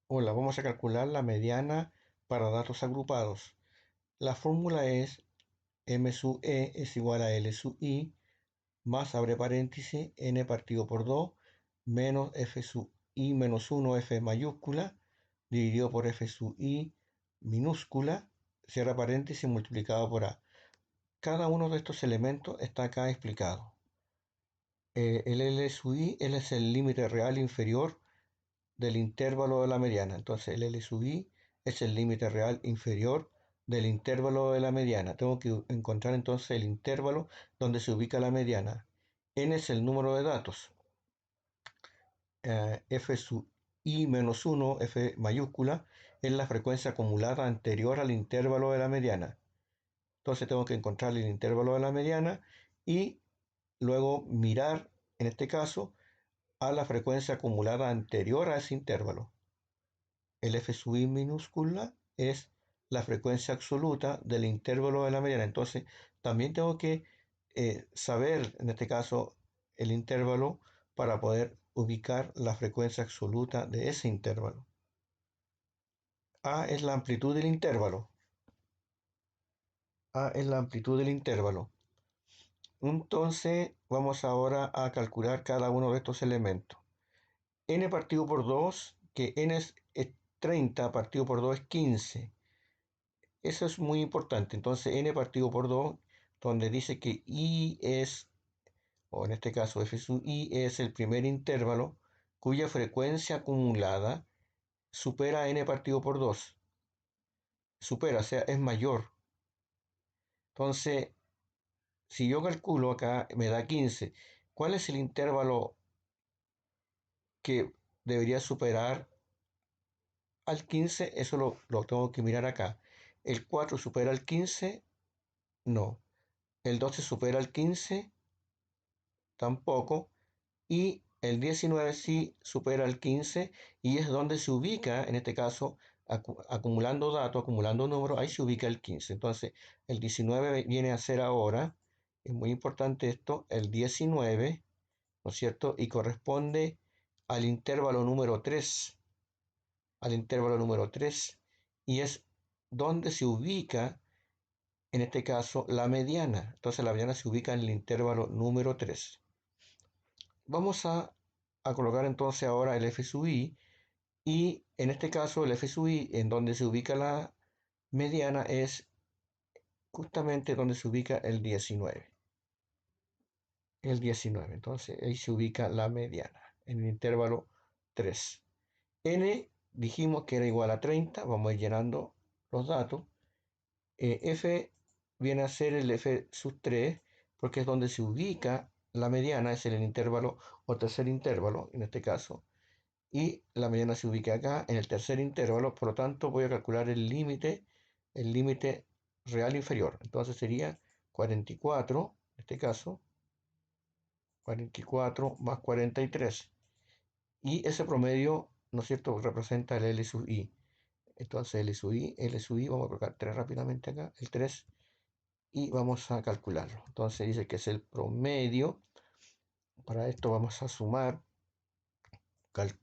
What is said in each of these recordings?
Hola, vamos a calcular la mediana para datos agrupados. La fórmula es m sub e es igual a L sub i más, abre paréntesis, n partido por 2 menos f sub i menos 1 f mayúscula dividido por f sub i minúscula, cierra paréntesis, multiplicado por a. Cada uno de estos elementos está acá explicado. El L sub i, él es el límite real inferior del intervalo de la mediana. Entonces el L sub i es el límite real inferior del intervalo de la mediana. Tengo que encontrar entonces el intervalo donde se ubica la mediana. N es el número de datos. F sub i menos 1, F mayúscula, es la frecuencia acumulada anterior al intervalo de la mediana. Entonces tengo que encontrar el intervalo de la mediana y luego mirar, en este caso, a la frecuencia acumulada anterior a ese intervalo. El f sub i minúscula es la frecuencia absoluta del intervalo de la mediana. Entonces, también tengo que saber, en este caso, el intervalo para poder ubicar la frecuencia absoluta de ese intervalo. A es la amplitud del intervalo. A es la amplitud del intervalo. Entonces, vamos ahora a calcular cada uno de estos elementos. N partido por 2, que n es 30, partido por 2 es 15. Eso es muy importante. Entonces, n partido por 2, donde dice que i es, o en este caso f sub i es el primer intervalo cuya frecuencia acumulada supera n partido por 2. Supera, o sea, es mayor. Entonces, si yo calculo acá, me da 15. ¿Cuál es el intervalo que debería superar al 15? Eso lo tengo que mirar acá. ¿El 4 supera al 15? No. ¿El 12 supera al 15? Tampoco. Y el 19 sí supera el 15 y es donde se ubica, en este caso, acumulando datos, acumulando números, ahí se ubica el 15. Entonces, el 19 viene a ser ahora, es muy importante esto, el 19, ¿no es cierto? Y corresponde al intervalo número 3, al intervalo número 3, y es donde se ubica, en este caso, la mediana. Entonces, la mediana se ubica en el intervalo número 3. Vamos a colocar entonces ahora el f sub i y en este caso el f sub i en donde se ubica la mediana es justamente donde se ubica el 19. El 19, entonces ahí se ubica la mediana en el intervalo 3. N dijimos que era igual a 30, vamos a ir llenando los datos. F viene a ser el f sub 3 porque es donde se ubica la mediana, es en el intervalo o tercer intervalo en este caso. Y la mediana se ubica acá en el tercer intervalo, por lo tanto voy a calcular el límite real inferior. Entonces sería 44, en este caso, 44 más 43. Y ese promedio, ¿no es cierto?, representa el L sub i. Entonces L sub i, vamos a colocar 3 rápidamente acá, el 3, y vamos a calcularlo. Entonces dice que es el promedio. Para esto vamos a sumar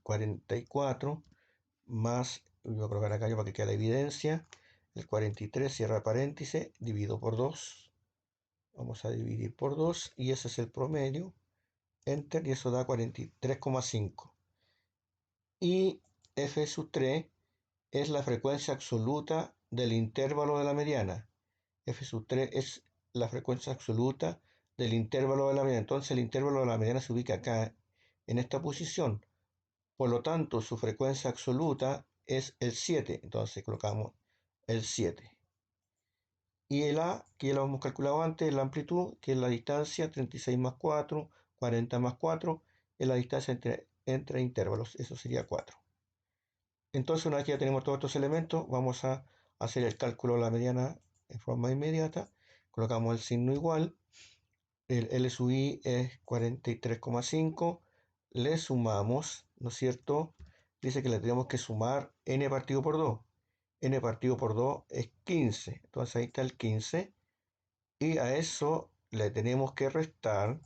44 más, voy a colocar acá yo para que quede la evidencia, el 43, cierra paréntesis, divido por 2, vamos a dividir por 2 y ese es el promedio, enter, y eso da 43,5. Y f sub 3 es la frecuencia absoluta del intervalo de la mediana. F sub 3 es la frecuencia absoluta del intervalo de la mediana. Entonces el intervalo de la mediana se ubica acá, en esta posición. Por lo tanto, su frecuencia absoluta es el 7. Entonces colocamos el 7. Y el A, que ya lo hemos calculado antes, la amplitud, que es la distancia, 36 más 4, 40 más 4, es la distancia entre intervalos, eso sería 4. Entonces, una vez que ya tenemos todos estos elementos, vamos a hacer el cálculo de la mediana en forma inmediata. Colocamos el signo igual, el L sub i es 43,5, le sumamos, ¿no es cierto? Dice que le tenemos que sumar n partido por 2. N partido por 2 es 15. Entonces ahí está el 15. Y a eso le tenemos que restar,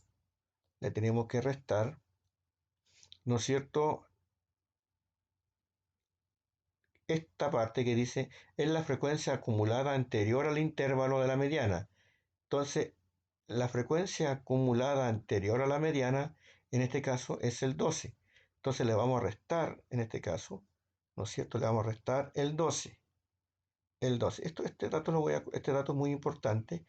¿no es cierto? esta parte que dice es la frecuencia acumulada anterior al intervalo de la mediana. Entonces, la frecuencia acumulada anterior a la mediana, en este caso, es el 12. Entonces le vamos a restar, en este caso, ¿no es cierto? Le vamos a restar el 12. El 12. Este dato es muy importante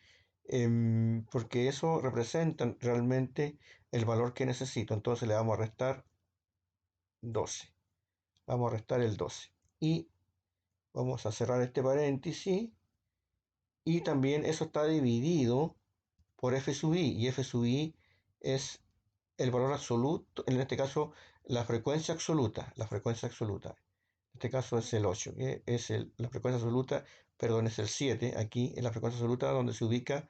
porque eso representa realmente el valor que necesito. Entonces le vamos a restar 12. Vamos a restar el 12. Y vamos a cerrar este paréntesis. Y también eso está dividido por f sub i. Y f sub i es el valor absoluto, en este caso la frecuencia absoluta. La frecuencia absoluta. En este caso es el 8, es la frecuencia absoluta, perdón, es el 7. Aquí en la frecuencia absoluta donde se ubica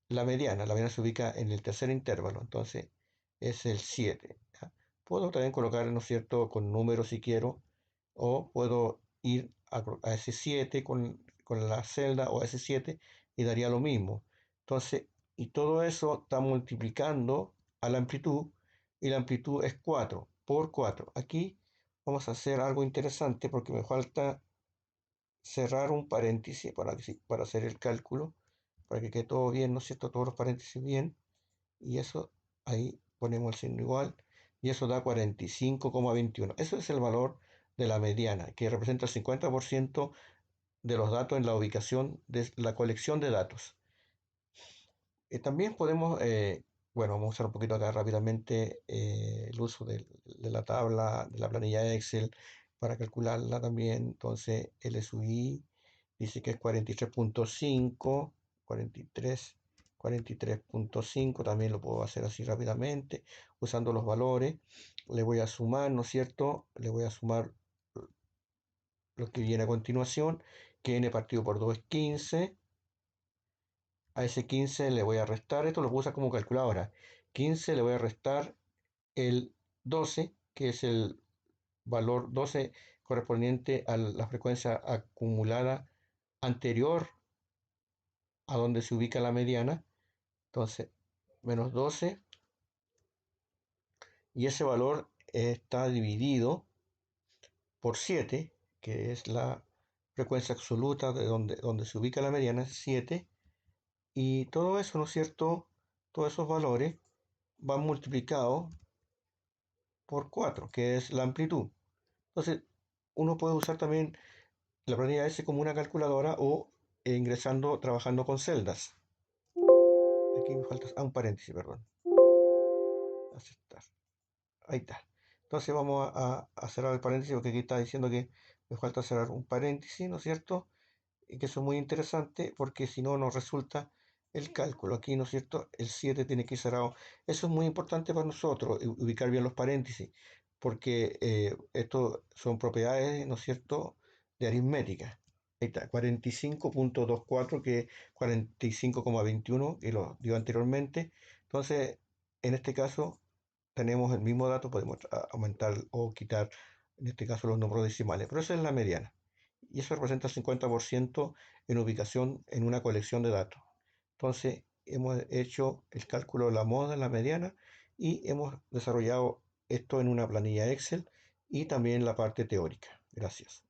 la mediana. La mediana se ubica en el tercer intervalo, entonces es el 7. ¿Ya? Puedo también colocar, ¿no es cierto?, con números si quiero, o puedo ir a ese 7 con la celda o a ese 7 y daría lo mismo. Entonces, y todo eso está multiplicando a la amplitud y la amplitud es 4 por 4. Aquí vamos a hacer algo interesante porque me falta cerrar un paréntesis para hacer el cálculo, para que quede todo bien, ¿no es cierto? Todos los paréntesis bien. Y eso, ahí ponemos el signo igual, y eso da 45,21. Eso es el valor de la mediana, que representa el 50% de los datos en la ubicación de la colección de datos. También podemos, bueno, vamos a usar un poquito acá rápidamente el uso de la tabla, de la planilla Excel para calcularla también. Entonces, el SUI dice que es 43.5, 43.5, también lo puedo hacer así rápidamente, usando los valores. Le voy a sumar, ¿no es cierto? Le voy a sumar lo que viene a continuación, que n partido por 2 es 15. A ese 15 le voy a restar, esto lo puedo usar como calculadora, 15 le voy a restar el 12, que es el valor 12 correspondiente a la frecuencia acumulada anterior a donde se ubica la mediana. Entonces, menos 12, y ese valor está dividido por 7, que es la frecuencia absoluta de donde se ubica la mediana, es 7, y todo eso, ¿no es cierto? Todos esos valores van multiplicados por 4, que es la amplitud. Entonces, uno puede usar también la planilla S como una calculadora o ingresando, trabajando con celdas. Aquí me falta un paréntesis, perdón. Aceptar. Ahí está. Entonces vamos a cerrar el paréntesis porque aquí está diciendo que me falta cerrar un paréntesis, ¿no es cierto? Y que eso es muy interesante porque si no nos resulta el cálculo. Aquí, ¿no es cierto? El 7 tiene que ir cerrado. Eso es muy importante para nosotros, ubicar bien los paréntesis, porque esto son propiedades, ¿no es cierto?, de aritmética. Ahí está, 45.24, que 45,21, que lo dio anteriormente. Entonces, en este caso, tenemos el mismo dato, podemos aumentar o quitar, en este caso, los números decimales, pero esa es la mediana y eso representa el 50% en ubicación en una colección de datos. Entonces, hemos hecho el cálculo de la moda, la mediana, y hemos desarrollado esto en una planilla Excel y también la parte teórica. Gracias.